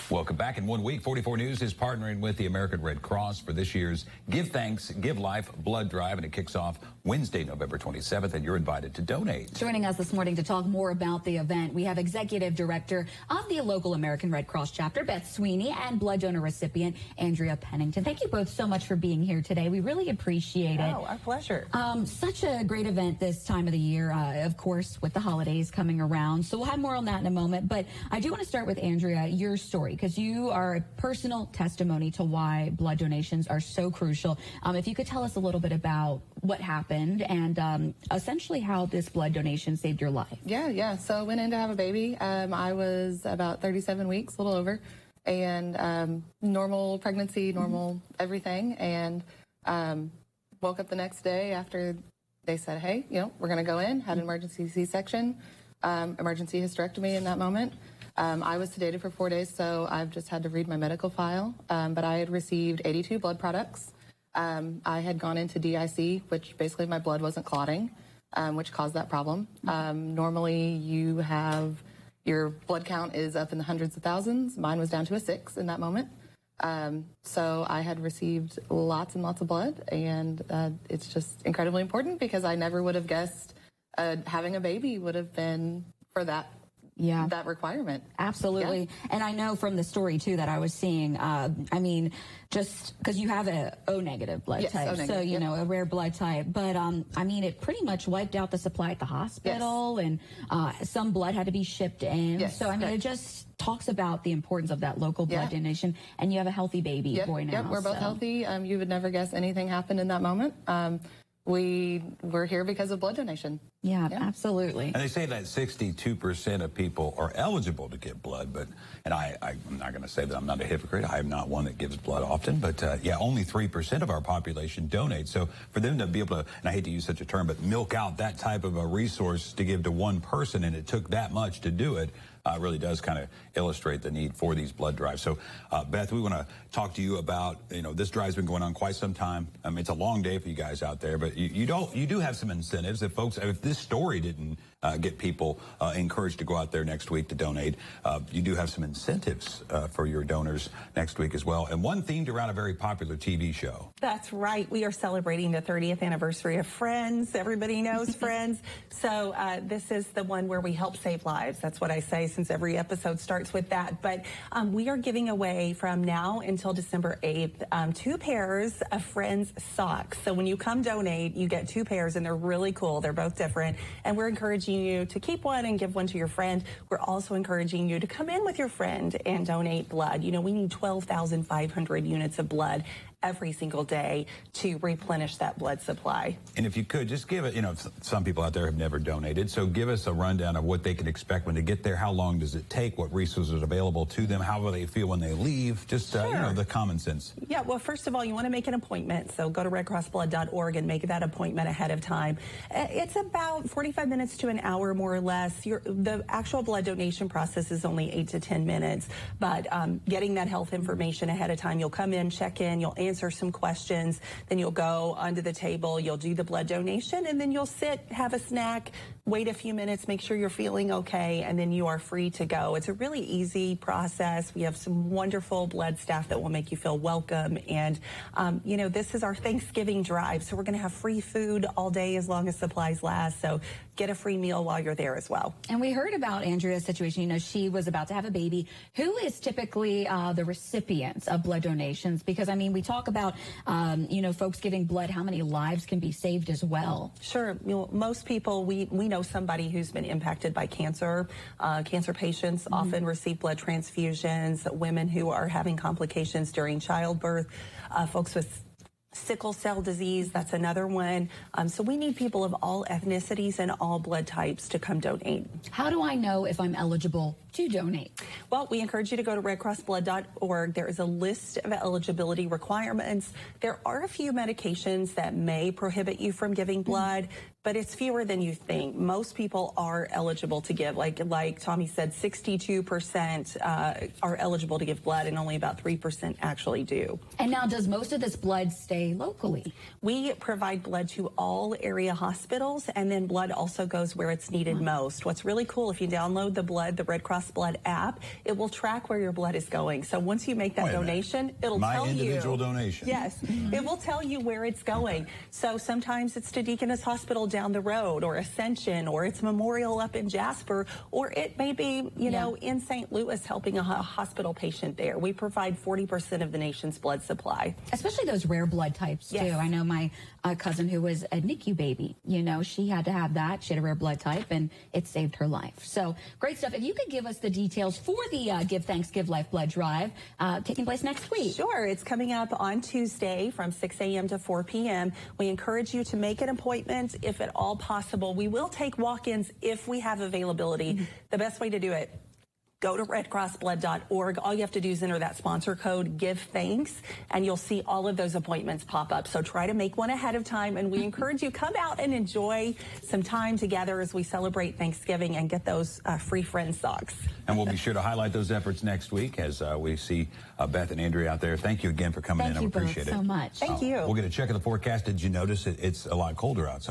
Welcome back. In 1 week, 44 News is partnering with the American Red Cross for this year's Give Thanks, Give Life blood drive, and it kicks off Wednesday, November 27th, and you're invited to donate. Joining us this morning to talk more about the event, we have Executive Director of the local American Red Cross chapter, Beth Sweeney, and blood donor recipient, Andrea Pennington. Thank you both so much for being here today. We really appreciate it. Oh, our pleasure. Such a great event this time of the year, of course, with the holidays coming around. So we'll have more on that in a moment. But I do want to start with, Andrea, your story, because you are a personal testimony to why blood donations are so crucial. If you could tell us a little bit about what happened and essentially how this blood donation saved your life. Yeah. So I went in to have a baby. I was about 37 weeks, a little over, and normal pregnancy, normal everything. And woke up the next day after they said, hey, we're going to go in, had an emergency C-section, emergency hysterectomy in that moment. I was sedated for 4 days, so I've just had to read my medical file. But I had received 82 blood products. I had gone into DIC, which basically my blood wasn't clotting, which caused that problem. Normally you have your blood count is up in the hundreds of thousands. Mine was down to a 6 in that moment. So I had received lots and lots of blood, and it's just incredibly important because I never would have guessed having a baby would have been for that. Yeah, that requirement. Absolutely. Yeah. And I know from the story, too, that I was seeing, just because you have a O-negative blood type. O-negative, so, you know, a rare blood type. But, it pretty much wiped out the supply at the hospital, and some blood had to be shipped in. Yes. So, it just talks about the importance of that local blood donation, and you have a healthy baby boy now. Yep, we're both healthy. You would never guess anything happened in that moment. We were here because of blood donation. Yeah, absolutely. And they say that 62% of people are eligible to give blood, and I'm not going to say that I'm not a hypocrite. I am not one that gives blood often, but only 3% of our population donates. So for them to be able to, and I hate to use such a term, but milk out that type of a resource to give to one person, and it took that much to do it, really does kind of illustrate the need for these blood drives. So, Beth, we want to talk to you about, this drive's been going on quite some time. It's a long day for you guys out there, but you do have some incentives. If this story didn't get people encouraged to go out there next week to donate, you do have some incentives for your donors next week as well. And one themed around a very popular TV show. That's right. We are celebrating the 30th anniversary of Friends. Everybody knows Friends. So this is the one where we help save lives. That's what I say, since every episode starts with that. But we are giving away from now until December 8th 2 pairs of Friends socks. So when you come donate, you get 2 pairs, and they're really cool. They're both different. And we're encouraging you to keep one and give one to your friend. We're also encouraging you to come in with your friend and donate blood. We need 12,500 units of blood every single day to replenish that blood supply. And if you could, just give it, some people out there have never donated, so give us a rundown of what they can expect when they get there. How long does it take? What resources are available to them? How will they feel when they leave? Just, the common sense. Yeah, well, first of all, you want to make an appointment. So go to redcrossblood.org and make that appointment ahead of time. It's about 45 minutes to an hour, more or less. The actual blood donation process is only 8 to 10 minutes, but getting that health information ahead of time, you'll come in, check in, you'll answer some questions, then you'll go onto the table, you'll do the blood donation, and then you'll sit, have a snack, wait a few minutes, make sure you're feeling okay, and then you are free to go. It's a really easy process. We have some wonderful blood staff that will make you feel welcome, and this is our Thanksgiving drive, so we're going to have free food all day as long as supplies last, so get a free meal while you're there as well. And we heard about Andrea's situation. She was about to have a baby. Who is typically the recipients of blood donations? Because, we talk about, folks giving blood, how many lives can be saved as well. Sure. Most people, we know somebody who's been impacted by cancer. Cancer patients often receive blood transfusions. Women who are having complications during childbirth. Folks with sickle cell disease, that's another one. So we need people of all ethnicities and all blood types to come donate. How do I know if I'm eligible to donate? Well, we encourage you to go to redcrossblood.org. There is a list of eligibility requirements. There are a few medications that may prohibit you from giving blood. but it's fewer than you think. Most people are eligible to give. Like Tommy said, 62% are eligible to give blood, and only about 3% actually do. And now, does most of this blood stay locally? We provide blood to all area hospitals, and then blood also goes where it's needed most. What's really cool, if you download the Red Cross Blood app, it will track where your blood is going. So once you make that donation, it'll tell you. My individual donation. Yes, it will tell you where it's going. So sometimes it's to Deaconess Hospital down the road, or Ascension, or it's Memorial up in Jasper, or it may be, you know, in St. Louis helping a hospital patient there. We provide 40% of the nation's blood supply. Especially those rare blood types, too. I know my cousin who was a NICU baby, you know, she had to have that. She had a rare blood type, and it saved her life. So great stuff. If you could give us the details for the Give Thanks, Give Life blood drive taking place next week. Sure. It's coming up on Tuesday from 6 a.m. to 4 p.m. We encourage you to make an appointment if at all possible. We will take walk-ins if we have availability. The best way to do it, go to redcrossblood.org. All you have to do is enter that sponsor code, Give Thanks, and you'll see all of those appointments pop up. So try to make one ahead of time, and we encourage you, come out and enjoy some time together as we celebrate Thanksgiving and get those free friend socks. And we'll be sure to highlight those efforts next week as we see Beth and Andrea out there. Thank you again for coming in. I appreciate it. Thank you so much. Thank you. We'll get a check of the forecast. Did you notice it's a lot colder outside?